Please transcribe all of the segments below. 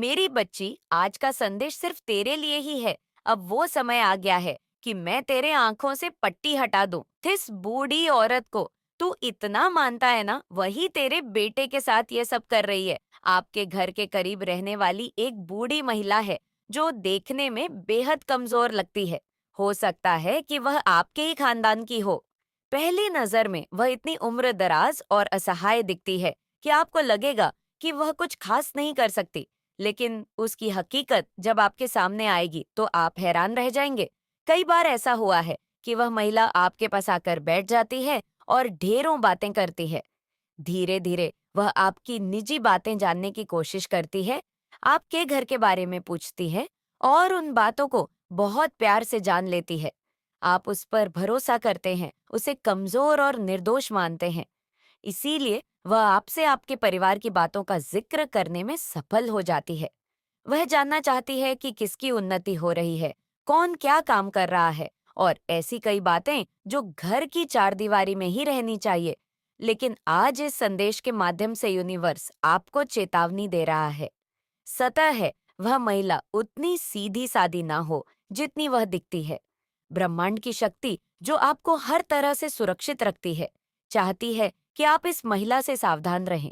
मेरी बच्ची, आज का संदेश सिर्फ तेरे लिए ही है। अब वो समय आ गया है कि मैं तेरे आंखों से पट्टी हटा दूं। इस बूढ़ी औरत को तू इतना मानता है ना, वही तेरे बेटे के साथ ये सब कर रही है। आपके घर के करीब रहने वाली एक बूढ़ी महिला है जो देखने में बेहद कमजोर लगती है। हो सकता है कि वह आपके ही खानदान की हो। पहली नजर में वह इतनी उम्र दराज और असहाय दिखती है कि आपको लगेगा कि वह कुछ खास नहीं कर सकती। लेकिन उसकी हकीकत जब आपके सामने आएगी तो आप हैरान रह जाएंगे। कई बार ऐसा हुआ है कि वह महिला आपके पास आकर बैठ जाती है और ढेरों बातें करती है। धीरे धीरे वह आपकी निजी बातें जानने की कोशिश करती है, आपके घर के बारे में पूछती है और उन बातों को बहुत प्यार से जान लेती है। आप उस पर भरोसा करते हैं, उसे कमजोर और निर्दोष मानते हैं। इसीलिए वह आपसे आपके परिवार की बातों का जिक्र करने में सफल हो जाती है। वह जानना चाहती है कि किसकी उन्नति हो रही है, कौन क्या काम कर रहा है और ऐसी कई बातें जो घर की चारदीवारी में ही रहनी चाहिए। लेकिन आज इस संदेश के माध्यम से यूनिवर्स आपको चेतावनी दे रहा है। सतह है वह महिला उतनी सीधी सादी ना हो जितनी वह दिखती है। ब्रह्मांड की शक्ति जो आपको हर तरह से सुरक्षित रखती है, चाहती है कि आप इस महिला से सावधान रहें।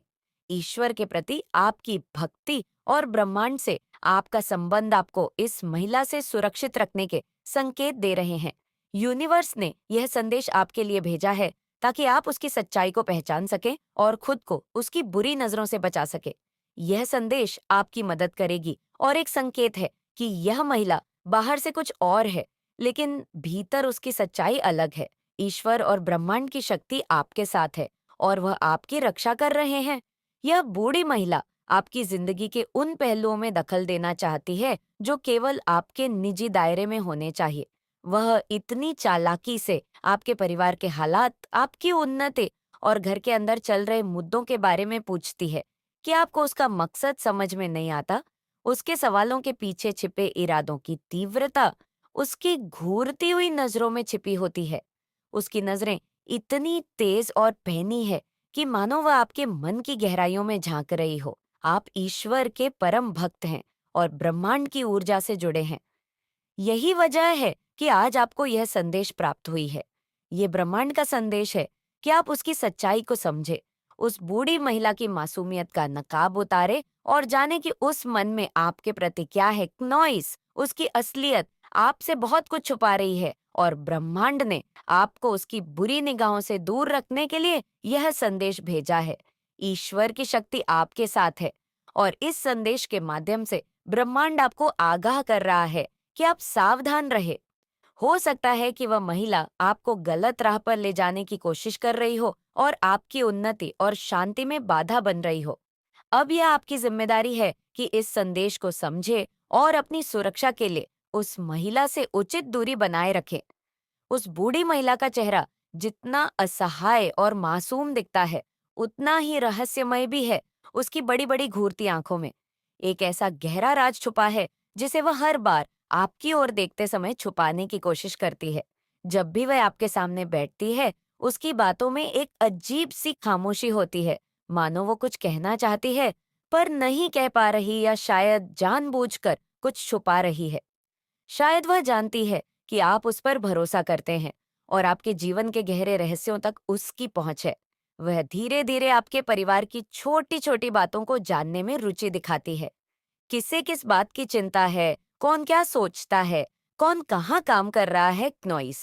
ईश्वर के प्रति आपकी भक्ति और ब्रह्मांड से आपका संबंध आपको इस महिला से सुरक्षित रखने के संकेत दे रहे हैं। यूनिवर्स ने यह संदेश आपके लिए भेजा है ताकि आप उसकी सच्चाई को पहचान सकें और खुद को उसकी बुरी नजरों से बचा सके। यह संदेश आपकी मदद करेगी और एक संकेत है कि यह महिला बाहर से कुछ और है, लेकिन भीतर उसकी सच्चाई अलग है। ईश्वर और ब्रह्मांड की शक्ति आपके साथ है और वह आपकी रक्षा कर रहे हैं। यह बूढ़ी महिला आपकी जिंदगी के उन पहलुओं में दखल देना चाहती है जो केवल आपके निजी दायरे में होने चाहिए। वह इतनी चालाकी से आपके परिवार के हालात, आपकी उन्नति और घर के अंदर चल रहे मुद्दों के बारे में पूछती है कि आपको उसका मकसद समझ में नहीं आता। उसके सवालों के पीछे छिपे इरादों की तीव्रता उसकी घूरती हुई नजरों में छिपी होती है। उसकी नजरें इतनी तेज और पैनी है कि मानो वह आपके मन की गहराइयों में झांक रही हो। आप ईश्वर के परम भक्त हैं और ब्रह्मांड की ऊर्जा से जुड़े हैं। यही वजह है कि आज आपको यह संदेश प्राप्त हुई है। ये ब्रह्मांड का संदेश है कि आप उसकी सच्चाई को समझे, उस बूढ़ी महिला की मासूमियत का नकाब उतारे और जाने कि उस मन में आपके प्रति क्या है। नॉइस उसकी असलियत आपसे बहुत कुछ छुपा रही है और ब्रह्मांड ने आपको उसकी बुरी निगाहों से दूर रखने के लिए यह संदेश भेजा है। ईश्वर की शक्ति आपके साथ है और इस संदेश के माध्यम से ब्रह्मांड आपको आगाह कर रहा है कि आप सावधान रहे। हो सकता है कि वह महिला आपको गलत राह पर ले जाने की कोशिश कर रही हो और आपकी उन्नति और शांति में बाधा बन रही हो। अब यह आपकी जिम्मेदारी है कि इस संदेश को समझे और अपनी सुरक्षा के लिए उस महिला से उचित दूरी बनाए रखें। उस बूढ़ी महिला का चेहरा जितना असहाय और मासूम दिखता है, उतना ही रहस्यमय भी है। उसकी बड़ी बड़ी घूरती आंखों में एक ऐसा गहरा राज छुपा है जिसे वह हर बार आपकी ओर देखते समय छुपाने की कोशिश करती है। जब भी वह आपके सामने बैठती है, उसकी बातों में एक अजीब सी खामोशी होती है, मानो वो कुछ कहना चाहती है पर नहीं कह पा रही या शायद जानबूझकर कुछ छुपा रही है। शायद वह जानती है कि आप उस पर भरोसा करते हैं और आपके जीवन के गहरे रहस्यों तक उसकी पहुंच है। वह धीरे धीरे आपके परिवार की छोटी छोटी बातों को जानने में रुचि दिखाती है। किसे किस बात की चिंता है, कौन क्या सोचता है, कौन कहाँ काम कर रहा है। नॉइस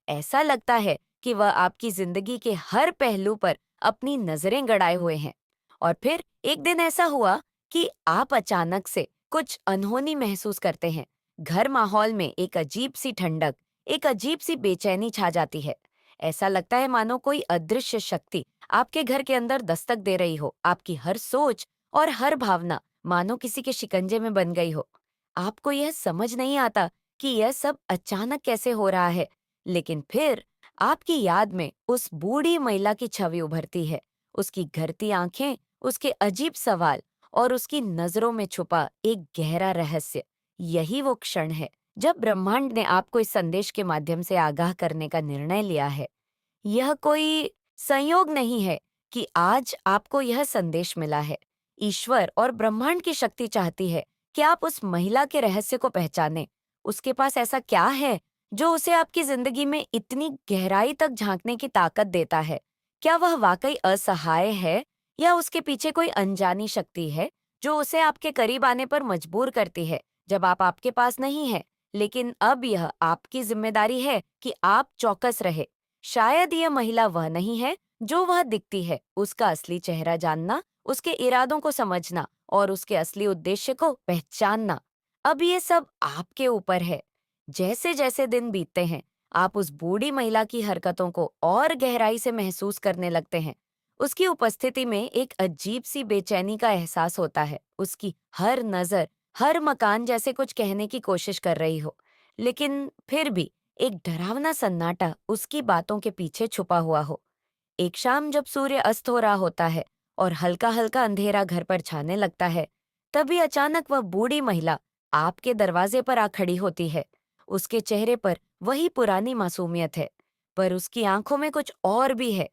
ऐसा लगता है कि वह आपकी जिंदगी के हर पहलू पर अपनी नजरें गड़ाए हुए हैं। और फिर एक दिन ऐसा हुआ कि आप अचानक से कुछ अनहोनी महसूस करते हैं। घर माहौल में एक अजीब सी ठंडक, एक अजीब सी बेचैनी छा जाती है। ऐसा लगता है मानो कोई अदृश्य शक्ति आपके घर के अंदर दस्तक दे रही हो। आपकी हर सोच और हर भावना मानो किसी के शिकंजे में बन गई हो। आपको यह समझ नहीं आता कि यह सब अचानक कैसे हो रहा है, लेकिन फिर आपकी याद में उस बूढ़ी महिला की छवि उभरती है। उसकी घरती आंखें, उसके अजीब सवाल और उसकी नजरों में छुपा एक गहरा रहस्य। यही वो क्षण है जब ब्रह्मांड ने आपको इस संदेश के माध्यम से आगाह करने का निर्णय लिया है। यह कोई संयोग नहीं है कि आज आपको यह संदेश मिला है। ईश्वर और ब्रह्मांड की शक्ति चाहती है कि आप उस महिला के रहस्य को पहचानें। उसके पास ऐसा क्या है जो उसे आपकी जिंदगी में इतनी गहराई तक झांकने की ताकत देता है? क्या वह वाकई असहाय है या उसके पीछे कोई अनजानी शक्ति है जो उसे आपके करीब आने पर मजबूर करती है जब आप आपके पास नहीं है? लेकिन अब यह आपकी जिम्मेदारी है कि आप चौकस रहे। शायद यह महिला वह नहीं है जो वह दिखती है। उसका असली चेहरा जानना, उसके इरादों को समझना और उसके असली उद्देश्य को पहचानना, अब ये सब आपके ऊपर है। जैसे जैसे दिन बीतते हैं, आप उस बूढ़ी महिला की हरकतों को और गहराई से महसूस करने लगते हैं। उसकी उपस्थिति में एक अजीब सी बेचैनी का एहसास होता है। उसकी हर नजर, हर मकान जैसे कुछ कहने की कोशिश कर रही हो, लेकिन फिर भी एक डरावना सन्नाटा उसकी बातों के पीछे छुपा हुआ हो। एक शाम जब सूर्य अस्त हो रहा होता है और हल्का हल्का अंधेरा घर पर छाने लगता है, तभी अचानक वह बूढ़ी महिला आपके दरवाजे पर आ खड़ी होती है। उसके चेहरे पर वही पुरानी मासूमियत है, पर उसकी आंखों में कुछ और भी है।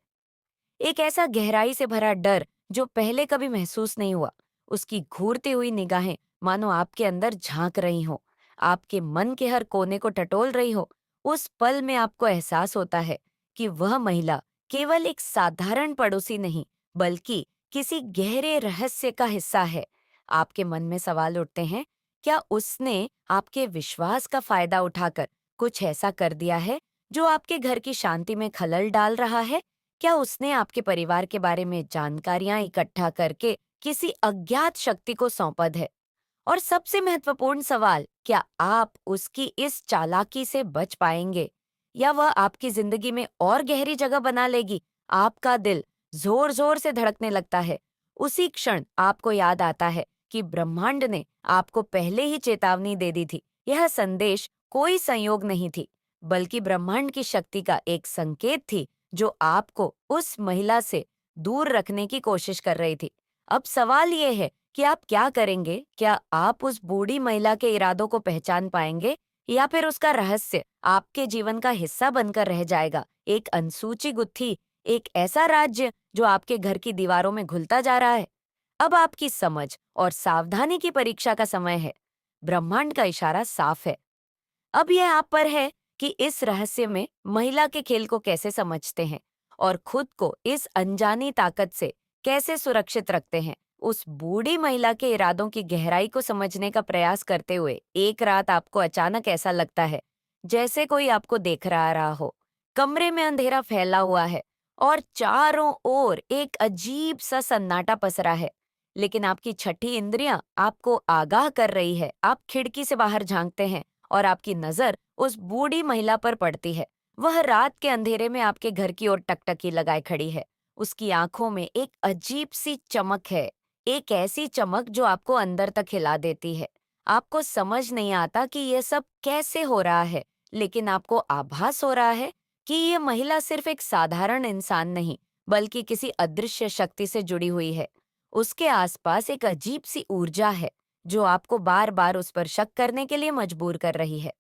एक ऐसा गहराई से भरा डर जो पहले कभी महसूस नहीं हुआ। उसकी घूरती हुई निगाहें मानो आपके अंदर झांक रही हो, आपके मन के हर कोने को टटोल रही हो। उस पल में आपको एहसास होता है कि वह महिला केवल एक साधारण पड़ोसी नहीं, बल्कि किसी गहरे रहस्य का हिस्सा है। आपके मन में सवाल उठते हैं, क्या उसने आपके विश्वास का फायदा उठाकर कुछ ऐसा कर दिया है जो आपके घर की शांति में खलल डाल रहा है? क्या उसने आपके परिवार के बारे में जानकारियां इकट्ठा करके किसी अज्ञात शक्ति को सौंपा है? और सबसे महत्वपूर्ण सवाल, क्या आप उसकी इस चालाकी से बच पाएंगे या वह आपकी जिंदगी में और गहरी जगह बना लेगी? आपका दिल जोर जोर से धड़कने लगता है। उसी क्षण आपको याद आता है कि ब्रह्मांड ने आपको पहले ही चेतावनी दे दी थी। यह संदेश कोई संयोग नहीं थी, बल्कि ब्रह्मांड की शक्ति का एक संकेत थी जो आपको उस महिला से दूर रखने की कोशिश कर रही थी। अब सवाल ये है कि आप क्या करेंगे? क्या आप उस बूढ़ी महिला के इरादों को पहचान पाएंगे या फिर उसका रहस्य आपके जीवन का हिस्सा बनकर रह जाएगा? एक अनसूची गुत्थी, एक ऐसा राज्य जो आपके घर की दीवारों में घुलता जा रहा है। अब आपकी समझ और सावधानी की परीक्षा का समय है। ब्रह्मांड का इशारा साफ है। अब यह आप पर है कि इस रहस्य में महिला के खेल को कैसे समझते हैं और खुद को इस अनजानी ताकत से कैसे सुरक्षित रखते हैं। उस बूढ़ी महिला के इरादों की गहराई को समझने का प्रयास करते हुए एक रात आपको अचानक ऐसा लगता है जैसे कोई आपको देख रहा हो। कमरे में अंधेरा फैला हुआ है और चारों ओर एक अजीब सा सन्नाटा पसरा है, लेकिन आपकी छठी इंद्रियां आपको आगाह कर रही है। आप खिड़की से बाहर झांकते हैं और आपकी नजर उस बूढ़ी महिला पर पड़ती है। वह रात के अंधेरे में आपके घर की ओर टकटकी लगाए खड़ी है। उसकी आंखों में एक अजीब सी चमक है, एक ऐसी चमक जो आपको अंदर तक हिला देती है। आपको समझ नहीं आता कि यह सब कैसे हो रहा है, लेकिन आपको आभास हो रहा है कि यह महिला सिर्फ एक साधारण इंसान नहीं, बल्कि किसी अदृश्य शक्ति से जुड़ी हुई है। उसके आसपास एक अजीब सी ऊर्जा है जो आपको बार बार उस पर शक करने के लिए मजबूर कर रही है।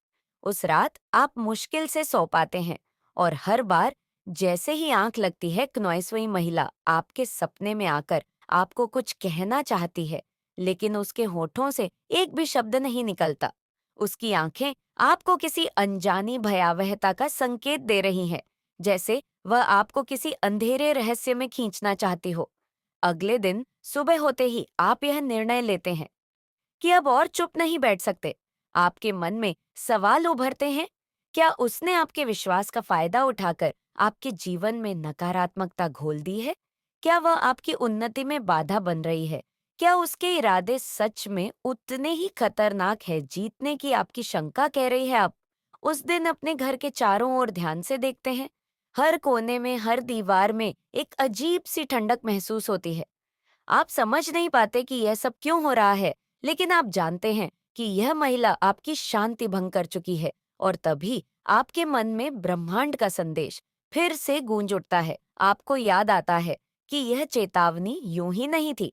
उस रात आप मुश्किल से सो पाते हैं और हर बार जैसे ही आंख लगती है, क्नौइसवी महिला आपके सपने में आकर आपको कुछ कहना चाहती है, लेकिन उसके होठों से एक भी शब्द नहीं निकलता। उसकी आंखें आपको किसी अनजानी भयावहता का संकेत दे रही हैं, जैसे वह आपको किसी अंधेरे रहस्य में खींचना चाहती हो। अगले दिन सुबह होते ही आप यह निर्णय लेते हैं कि अब और चुप नहीं बैठ सकते। आपके मन में सवाल उभरते हैं, क्या उसने आपके विश्वास का फायदा उठाकर आपके जीवन में नकारात्मकता घोल दी है? क्या वह आपकी उन्नति में बाधा बन रही है? क्या उसके इरादे सच में उतने ही खतरनाक है जीतने की आपकी शंका कह रही है? आप उस दिन अपने घर के चारों ओर ध्यान से देखते हैं। हर कोने में, हर दीवार में एक अजीब सी ठंडक महसूस होती है। आप समझ नहीं पाते कि यह सब क्यों हो रहा है, लेकिन आप जानते हैं कि यह महिला आपकी शांति भंग कर चुकी है। और तभी आपके मन में ब्रह्मांड का संदेश फिर से गूंज उठता है। आपको याद आता है कि यह चेतावनी यूं ही नहीं थी।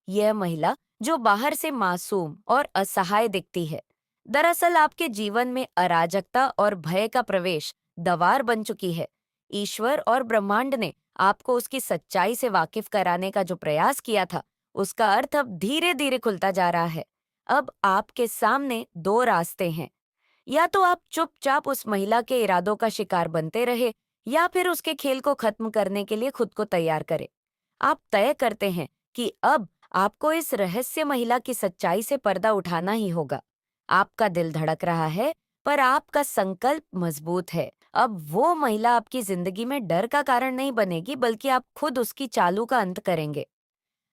यह महिला जो बाहर से मासूम और असहाय दिखती है, दरअसल आपके जीवन में अराजकता और भय का प्रवेश दवार बन चुकी है। ईश्वर और ब्रह्मांड ने आपको उसकी सच्चाई से वाकिफ कराने का जो प्रयास किया था, उसका अर्थ अब धीरे धीरे खुलता जा रहा है। अब आपके सामने दो रास्ते हैं। या तो आप चुपचाप उस महिला के इरादों का शिकार बनते रहे, या फिर उसके खेल को खत्म करने के लिए खुद को तैयार करें। आप तय करते हैं कि अब आपको इस रहस्य महिला की सच्चाई से पर्दा उठाना ही होगा। आपका दिल धड़क रहा है, पर आपका संकल्प मजबूत है। अब वो महिला आपकी जिंदगी में डर का कारण नहीं बनेगी, बल्कि आप खुद उसकी चालों का अंत करेंगे।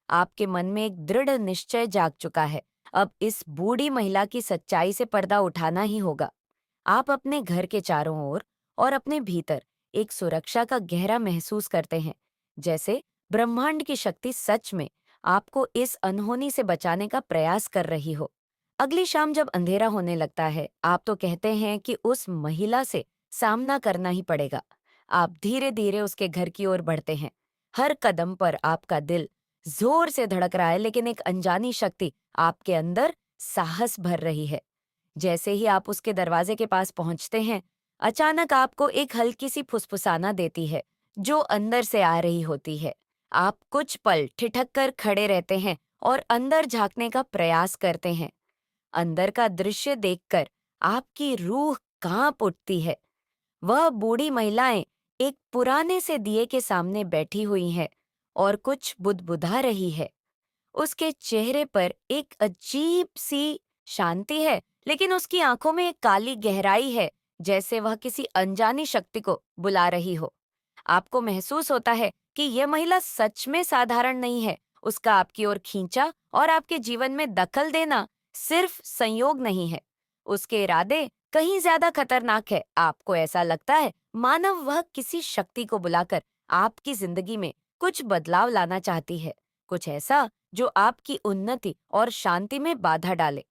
आपके मन में एक दृढ़ निश्चय जाग चुका है। अब इस बूढ़ी महिला की सच्चाई से पर्दा उठाना ही होगा। आप अपने घर के चारों ओर और अपने भीतर एक सुरक्षा का गहरा महसूस करते हैं, जैसे ब्रह्मांड की शक्ति सच में आपको इस अनहोनी से बचाने का प्रयास कर रही हो। अगली शाम जब अंधेरा होने लगता है, आप तो कहते हैं कि उस महिला से सामना करना ही पड़ेगा। आप धीरे धीरे उसके घर की ओर बढ़ते हैं। हर कदम पर आपका दिल जोर से धड़क रहा है, लेकिन एक अनजानी शक्ति आपके अंदर साहस भर रही है। जैसे ही आप उसके दरवाजे के पास पहुंचते हैं, अचानक आपको एक हल्की सी फुसफुसाना देती है, जो अंदर से आ रही होती है। आप कुछ पल ठिठक कर खड़े रहते हैं और अंदर झांकने का प्रयास करते हैं। अंदर का दृश्य देखकर आपकी रूह कांप उठती है। वह बूढ़ी महिलाएं एक पुराने से दिए के सामने बैठी हुई हैं और कुछ बुदबुदा रही है। उसके चेहरे पर एक अजीब सी शांति है, लेकिन उसकी आंखों में एक काली गहराई है, जैसे वह किसी अनजानी शक्ति को बुला रही हो। आपको महसूस होता है कि यह महिला सच में साधारण नहीं है। उसका आपकी ओर खींचा और आपके जीवन में दखल देना सिर्फ संयोग नहीं है। उसके इरादे कहीं ज्यादा खतरनाक है। आपको ऐसा लगता है मानव वह किसी शक्ति को बुलाकर आपकी जिंदगी में कुछ बदलाव लाना चाहती है, कुछ ऐसा जो आपकी उन्नति और शांति में बाधा डाले।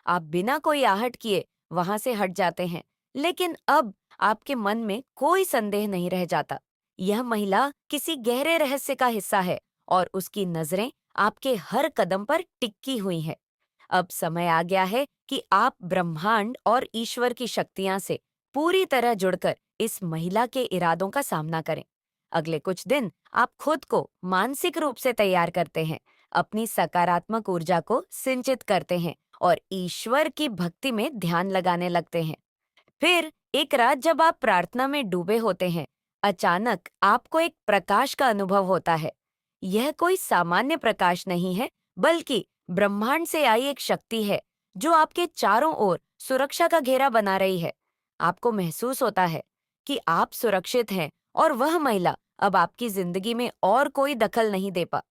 आप बिना कोई आहट किए वहां से हट जाते हैं, लेकिन अब आपके मन में कोई संदेह नहीं रह जाता। यह महिला किसी गहरे रहस्य का हिस्सा है और उसकी नजरें आपके हर कदम पर टिकी हुई हैं। अब समय आ गया है कि आप ब्रह्मांड और ईश्वर की शक्तियां से पूरी तरह जुड़कर इस महिला के इरादों का सामना करें। अगले कुछ दिन आप खुद को मानसिक रूप से तैयार करते हैं, अपनी सकारात्मक ऊर्जा को सिंचित करते हैं और ईश्वर की भक्ति में ध्यान लगाने लगते हैं। फिर एक रात जब आप प्रार्थना में डूबे होते हैं, अचानक आपको एक प्रकाश का अनुभव होता है। यह कोई सामान्य प्रकाश नहीं है, बल्कि ब्रह्मांड से आई एक शक्ति है जो आपके चारों ओर सुरक्षा का घेरा बना रही है। आपको महसूस होता है कि आप सुरक्षित हैं और वह महिला अब आपकी जिंदगी में और कोई दखल नहीं दे पा।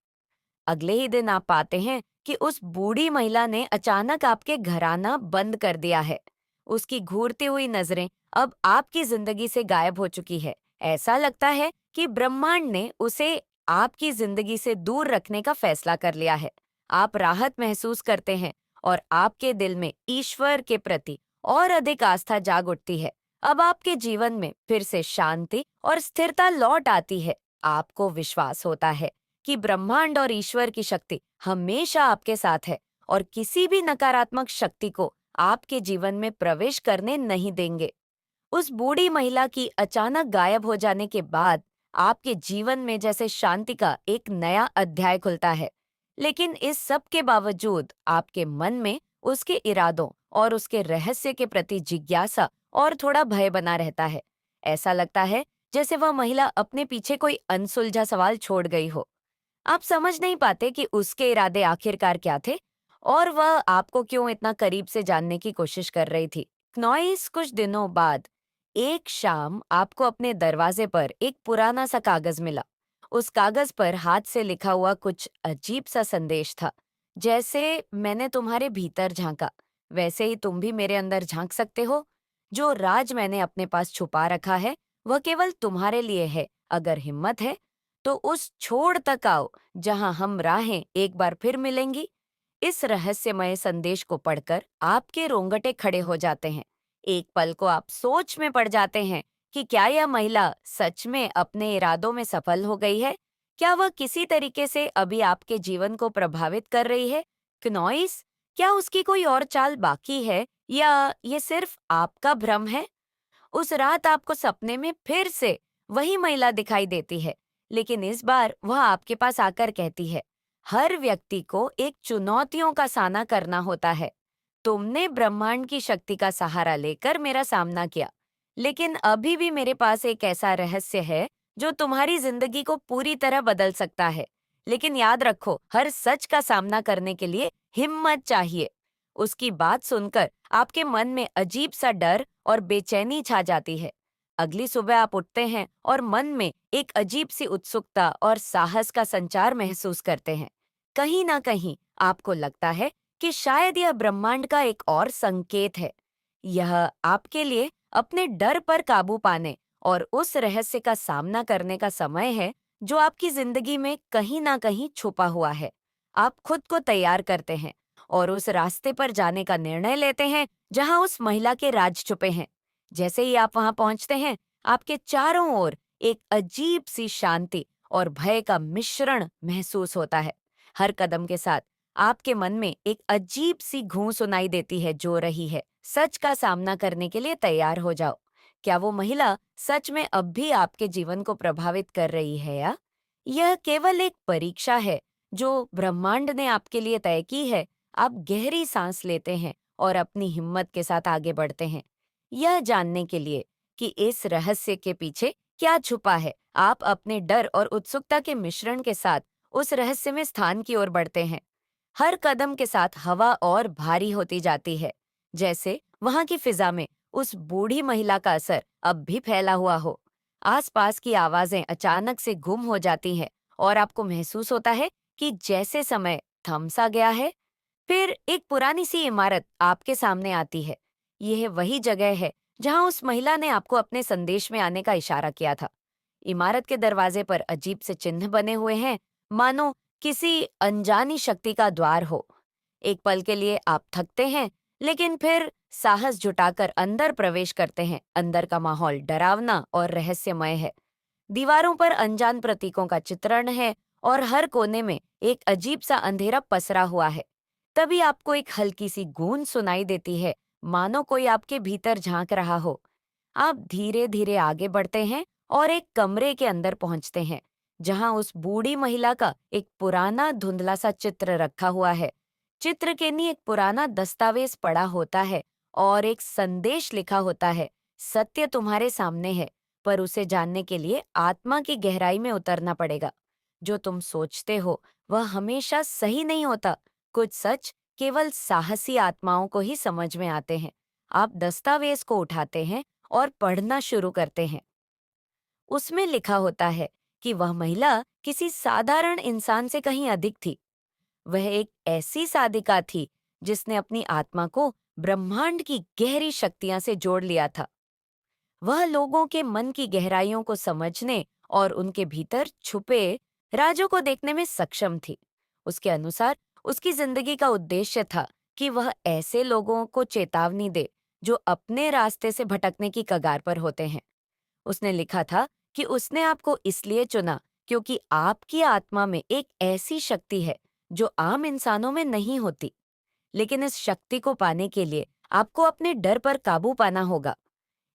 अगले ही दिन आप पाते हैं कि उस बूढ़ी महिला ने अचानक आपके घर आना बंद कर दिया है। उसकी घूरती हुई नजरें अब आपकी जिंदगी से गायब हो चुकी है। ऐसा लगता है कि ब्रह्मांड ने उसे आपकी जिंदगी से दूर रखने का फैसला कर लिया है। आप राहत महसूस करते हैं और आपके दिल में ईश्वर के प्रति और अधिक आस्था जाग उठती है। अब आपके जीवन में फिर से शांति और स्थिरता लौट आती है। आपको विश्वास होता है कि ब्रह्मांड और ईश्वर की शक्ति हमेशा आपके साथ है और किसी भी नकारात्मक शक्ति को आपके जीवन में प्रवेश करने नहीं देंगे। उस बूढ़ी महिला की अचानक गायब हो जाने के बाद आपके जीवन में जैसे शांति का एक नया अध्याय खुलता है। लेकिन इस सब के बावजूद आपके मन में उसके इरादों और उसके रहस्य के प्रति जिज्ञासा और थोड़ा भय बना रहता है। ऐसा लगता है जैसे वह महिला अपने पीछे कोई अनसुलझा सवाल छोड़ गई हो। आप समझ नहीं पाते कि उसके इरादे आखिरकार क्या थे और वह आपको क्यों इतना करीब से जानने की कोशिश कर रही थी। नॉइस कुछ दिनों बाद एक शाम आपको अपने दरवाजे पर एक पुराना सा कागज मिला। उस कागज पर हाथ से लिखा हुआ कुछ अजीब सा संदेश था, जैसे मैंने तुम्हारे भीतर झांका, वैसे ही तुम भी मेरे अंदर झांक सकते हो। जो राज मैंने अपने पास छुपा रखा है वह केवल तुम्हारे लिए है। अगर हिम्मत है तो उस छोर तक आओ जहां हम राहें एक बार फिर मिलेंगी। इस रहस्यमय संदेश को पढ़कर आपके रोंगटे खड़े हो जाते हैं। एक पल को आप सोच में पड़ जाते हैं कि क्या यह महिला सच में अपने इरादों में सफल हो गई है? क्या वह किसी तरीके से अभी आपके जीवन को प्रभावित कर रही है? क्नॉइस, क्या उसकी कोई और चाल बाकी है या ये सिर्फ आपका भ्रम है? उस रात आपको सपने में फिर से वही महिला दिखाई देती है, लेकिन इस बार वह आपके पास आकर कहती है, हर व्यक्ति को एक चुनौतियों का सामना करना होता है। तुमने ब्रह्मांड की शक्ति का सहारा लेकर मेरा सामना किया, लेकिन अभी भी मेरे पास एक ऐसा रहस्य है जो तुम्हारी जिंदगी को पूरी तरह बदल सकता है। लेकिन याद रखो, हर सच का सामना करने के लिए हिम्मत चाहिए। उसकी बात सुनकर आपके मन में अजीब सा डर और बेचैनी छा जाती है। अगली सुबह आप उठते हैं और मन में एक अजीब सी उत्सुकता और साहस का संचार महसूस करते हैं। कहीं ना कहीं आपको लगता है कि शायद यह ब्रह्मांड का एक और संकेत है। यह आपके लिए अपने डर पर काबू पाने और उस रहस्य का सामना करने का समय है जो आपकी जिंदगी में कहीं ना कहीं छुपा हुआ है। आप खुद को तैयार करते हैं और उस रास्ते पर जाने का निर्णय लेते हैं जहां उस महिला के राज छुपे हैं। जैसे ही आप वहां पहुंचते हैं, आपके चारों ओर एक अजीब सी शांति और भय का मिश्रण महसूस होता है। हर कदम के साथ आपके मन में एक अजीब सी गूंज सुनाई देती है जो रही है, सच का सामना करने के लिए तैयार हो जाओ। क्या वो महिला सच में अब भी आपके जीवन को प्रभावित कर रही है, या यह केवल एक परीक्षा है जो ब्रह्मांड ने आपके लिए तय की है? आप गहरी सांस लेते हैं और अपनी हिम्मत के साथ आगे बढ़ते हैं, यह जानने के लिए कि इस रहस्य के पीछे क्या छुपा है। आप अपने डर और उत्सुकता के मिश्रण के साथ उस रहस्य में स्थान की ओर बढ़ते हैं। हर कदम के साथ हवा और भारी होती जाती है, जैसे वहां की फिजा में उस बूढ़ी महिला का असर अब भी फैला हुआ हो। आसपास की आवाजें अचानक से गुम हो जाती हैं और आपको महसूस होता है कि जैसे समय थम सा गया है। फिर एक पुरानी सी इमारत आपके सामने आती है। यह वही जगह है जहां उस महिला ने आपको अपने संदेश में आने का इशारा किया था। इमारत के दरवाजे पर अजीब से चिन्ह बने हुए हैं, मानो किसी अनजानी शक्ति का द्वार हो। एक पल के लिए आप थकते हैं, लेकिन फिर साहस जुटाकर अंदर प्रवेश करते हैं। अंदर का माहौल डरावना और रहस्यमय है। दीवारों पर अनजान प्रतीकों का चित्रण है और हर कोने में एक अजीब सा अंधेरा पसरा हुआ है। तभी आपको एक हल्की सी गूंज सुनाई देती है, मानो कोई आपके भीतर झांक रहा हो। आप धीरे धीरे आगे बढ़ते हैं और एक कमरे के अंदर पहुंचते हैं, जहां उस बूढ़ी महिला का एक पुराना धुंधला सा चित्र रखा हुआ है। चित्र के नी एक पुराना दस्तावेज पड़ा होता है और एक संदेश लिखा होता है, सत्य तुम्हारे सामने है, पर उसे जानने के लिए आत्मा की गहराई में उतरना पड़ेगा। जो तुम सोचते हो वह हमेशा सही नहीं होता। कुछ सच केवल साहसी आत्माओं को ही समझ में आते हैं। आप दस्तावेज को उठाते हैं और पढ़ना शुरू करते हैं। उसमें लिखा होता है कि वह महिला किसी साधारण इंसान से कहीं अधिक थी। वह एक ऐसी साधिका थी जिसने अपनी आत्मा को ब्रह्मांड की गहरी शक्तियां से जोड़ लिया था। वह लोगों के मन की गहराइयों को समझने और उनके भीतर छुपे राजों को देखने में सक्षम थी। उसके अनुसार उसकी जिंदगी का उद्देश्य था कि वह ऐसे लोगों को चेतावनी दे जो अपने रास्ते से भटकने की कगार पर होते हैं। उसने लिखा था कि उसने आपको इसलिए चुना क्योंकि आपकी आत्मा में एक ऐसी शक्ति है जो आम इंसानों में नहीं होती। लेकिन इस शक्ति को पाने के लिए आपको अपने डर पर काबू पाना होगा।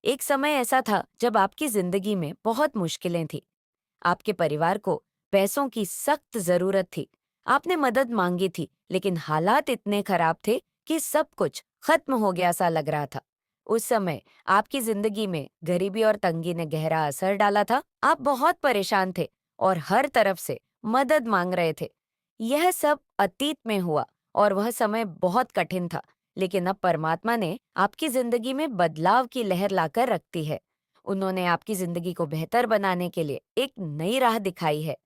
एक समय ऐसा था जब आपकी जिंदगी में बहुत मुश्किलें थी। आपके परिवार को पैसों की सख्त जरूरत थी। आपने मदद मांगी थी, लेकिन हालात इतने खराब थे कि सब कुछ खत्म हो गया सा लग रहा था। उस समय आपकी जिंदगी में गरीबी और तंगी ने गहरा असर डाला था। आप बहुत परेशान थे और हर तरफ से मदद मांग रहे थे। यह सब अतीत में हुआ और वह समय बहुत कठिन था, लेकिन अब परमात्मा ने आपकी जिंदगी में बदलाव की लहर लाकर रखती है। उन्होंने आपकी जिंदगी को बेहतर बनाने के लिए एक नई राह दिखाई है।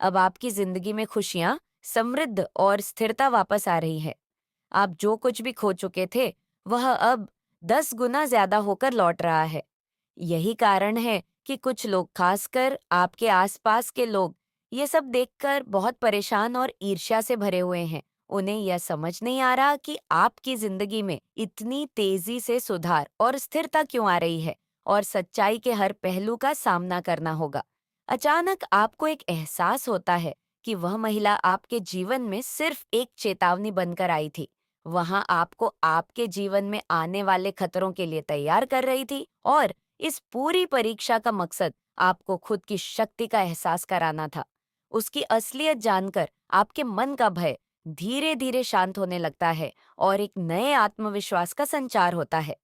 अब आपकी जिंदगी में खुशियां, समृद्ध और स्थिरता वापस आ रही है। आप जो कुछ भी खो चुके थे, वह अब 10 गुना ज्यादा होकर लौट रहा है। यही कारण है कि कुछ लोग, खासकर आपके आसपास के लोग, ये सब देखकर बहुत परेशान और ईर्ष्या से भरे हुए हैं। उन्हें यह समझ नहीं आ रहा कि आपकी जिंदगी में इतनी तेजी से सुधार और स्थिरता क्यों आ रही है और सच्चाई के हर पहलू का सामना करना होगा। अचानक आपको एक एहसास होता है कि वह महिला आपके जीवन में सिर्फ एक चेतावनी बनकर आई थी। वहां आपको आपके जीवन में आने वाले खतरों के लिए तैयार कर रही थी और इस पूरी परीक्षा का मकसद आपको खुद की शक्ति का एहसास कराना था। उसकी असलियत जानकर आपके मन का भय धीरे धीरे शांत होने लगता है और एक नए आत्मविश्वास का संचार होता है।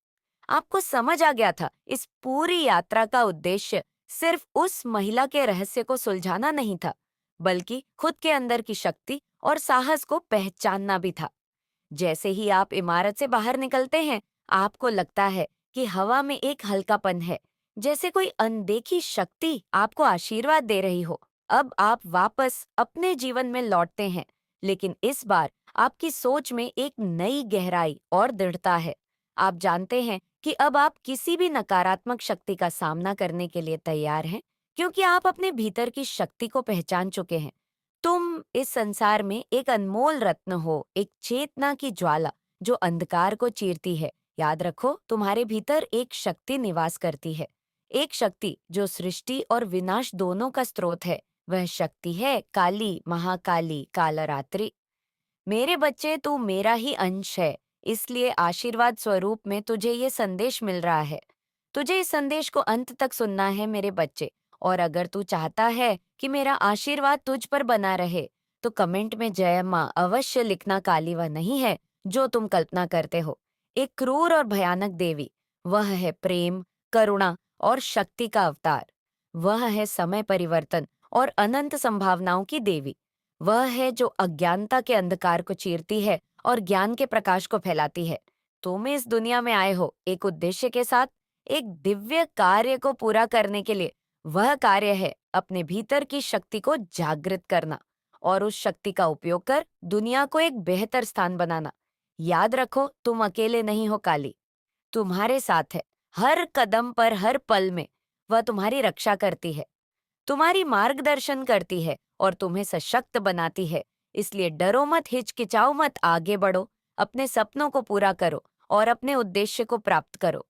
आपको समझ आ गया था इस पूरी यात्रा का उद्देश्य सिर्फ उस महिला के रहस्य को सुलझाना नहीं था, बल्कि खुद के अंदर की शक्ति और साहस को पहचानना भी था। जैसे ही आप इमारत से बाहर निकलते हैं, आपको लगता है कि हवा में एक हल्कापन है, जैसे कोई अनदेखी शक्ति आपको आशीर्वाद दे रही हो। अब आप वापस अपने जीवन में लौटते हैं, लेकिन इस बार आपकी सोच में एक नई गहराई और दृढ़ता है। आप जानते हैं कि अब आप किसी भी नकारात्मक शक्ति का सामना करने के लिए तैयार हैं, क्योंकि आप अपने भीतर की शक्ति को पहचान चुके हैं। तुम इस संसार में एक अनमोल रत्न हो, एक चेतना की ज्वाला जो अंधकार को चीरती है। याद रखो, तुम्हारे भीतर एक शक्ति निवास करती है, एक शक्ति जो सृष्टि और विनाश दोनों का स्रोत है। वह शक्ति है काली, महाकाली, कालरात्रि। मेरे बच्चे, तू मेरा ही अंश है, इसलिए आशीर्वाद स्वरूप में तुझे ये संदेश मिल रहा है। तुझे इस संदेश को अंत तक सुनना है मेरे बच्चे। और अगर तू चाहता है कि मेरा आशीर्वाद तुझ पर बना रहे, तो कमेंट में जय माँ अवश्य लिखना। काली वह नहीं है जो तुम कल्पना करते हो, एक क्रूर और भयानक देवी। वह है प्रेम, करुणा और शक्ति का अवतार। वह है समय परिवर्तन और अनंत संभावनाओं की देवी। वह है जो अज्ञानता के अंधकार को चीरती है और ज्ञान के प्रकाश को फैलाती है। तुम इस दुनिया में आए हो एक उद्देश्य के साथ, एक दिव्य कार्य को पूरा करने के लिए। वह कार्य है अपने भीतर की शक्ति को जागृत करना और उस शक्ति का उपयोग कर दुनिया को एक बेहतर स्थान बनाना। याद रखो, तुम अकेले नहीं हो। काली तुम्हारे साथ है, हर कदम पर, हर पल में। वह तुम्हारी रक्षा करती है, तुम्हारी मार्गदर्शन करती है और तुम्हें सशक्त बनाती है। इसलिए डरो मत, हिचकिचाओ मत, आगे बढ़ो, अपने सपनों को पूरा करो और अपने उद्देश्य को प्राप्त करो।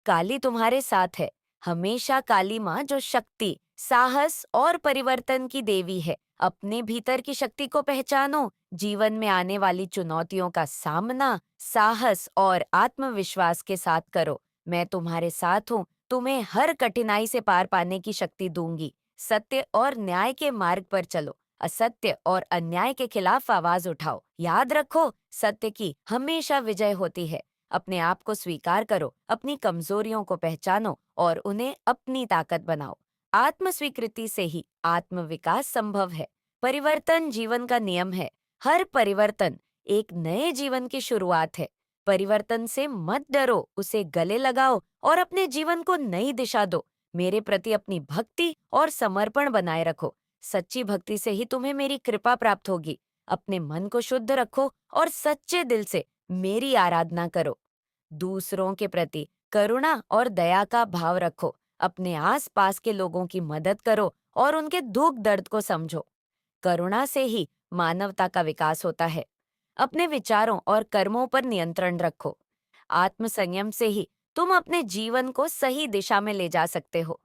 काली तुम्हारे साथ है, हमेशा। काली माँ जो शक्ति, साहस और परिवर्तन की देवी है। अपने भीतर की शक्ति को पहचानो, जीवन में आने वाली चुनौतियों का सामना साहस और आत्मविश्वास के साथ करो। मैं तुम्हारे साथ हूँ, तुम्हें हर कठिनाई से पार पाने की शक्ति दूंगी। सत्य और न्याय के मार्ग पर चलो, असत्य और अन्याय के खिलाफ आवाज उठाओ। याद रखो, सत्य की हमेशा विजय होती है। अपने आप को स्वीकार करो, अपनी कमजोरियों को पहचानो और उन्हें अपनी ताकत बनाओ। आत्म स्वीकृति से ही आत्म विकास संभव है। परिवर्तन जीवन का नियम है। हर परिवर्तन एक नए जीवन की शुरुआत है। परिवर्तन से मत डरो, उसे गले लगाओ और अपने जीवन को नई दिशा दो। मेरे प्रति अपनी भक्ति और समर्पण बनाए रखो। सच्ची भक्ति से ही तुम्हें मेरी कृपा प्राप्त होगी। अपने मन को शुद्ध रखो और सच्चे दिल से मेरी आराधना करो। दूसरों के प्रति करुणा और दया का भाव रखो। अपने आसपास के लोगों की मदद करो और उनके दुख दर्द को समझो। करुणा से ही मानवता का विकास होता है। अपने विचारों और कर्मों पर नियंत्रण रखो। आत्म संयम से ही तुम अपने जीवन को सही दिशा में ले जा सकते हो।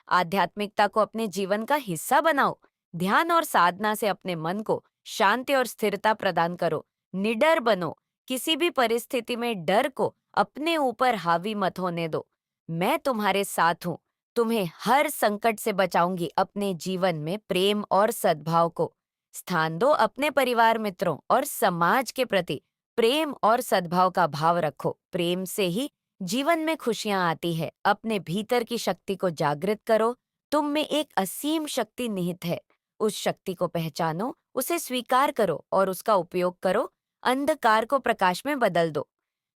आध्यात्मिकता को अपने जीवन का हिस्सा बनाओ। ध्यान और साधना से अपने मन को शांति और स्थिरता प्रदान करो। निडर बनो, किसी भी परिस्थिति में डर को अपने ऊपर हावी मत होने दो। मैं तुम्हारे साथ हूँ, तुम्हें हर संकट से बचाऊंगी। अपने जीवन में प्रेम और सद्भाव को स्थान दो। अपने परिवार, मित्रों और समाज के प्रति प्रेम और सद्भाव का भाव रखो। प्रेम से ही जीवन में खुशियां आती है। अपने भीतर की शक्ति को जागृत करो। तुम में एक असीम शक्ति निहित है। उस शक्ति को पहचानो, उसे स्वीकार करो और उसका उपयोग करो। अंधकार को प्रकाश में बदल दो।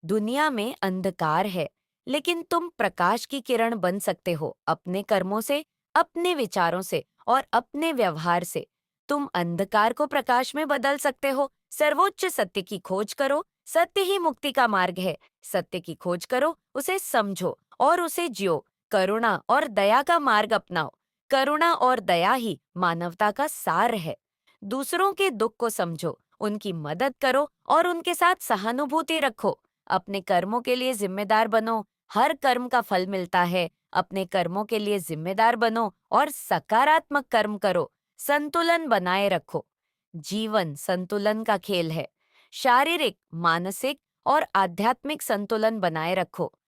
दुनिया में अंधकार है, लेकिन तुम प्रकाश की किरण बन सकते हो। अपने कर्मों से, अपने विचारों से और अपने व्यवहार से तुम अंधकार को प्रकाश में बदल सकते हो। सर्वोच्च सत्य की खोज करो। सत्य ही मुक्ति का मार्ग है। सत्य की खोज करो, उसे समझो और उसे जियो। करुणा और दया का मार्ग अपनाओ। करुणा और दया ही मानवता का सार है। दूसरों के दुख को समझो, उनकी मदद करो और उनके साथ सहानुभूति रखो। अपने कर्मों के लिए जिम्मेदार बनो। हर कर्म का फल मिलता है। अपने कर्मों के लिए जिम्मेदार बनो और सकारात्मक कर्म करो। संतुलन बनाए रखो। जीवन संतुलन का खेल है। शारीरिक, मानसिक और आध्यात्मिक संतुलन बनाए रखो।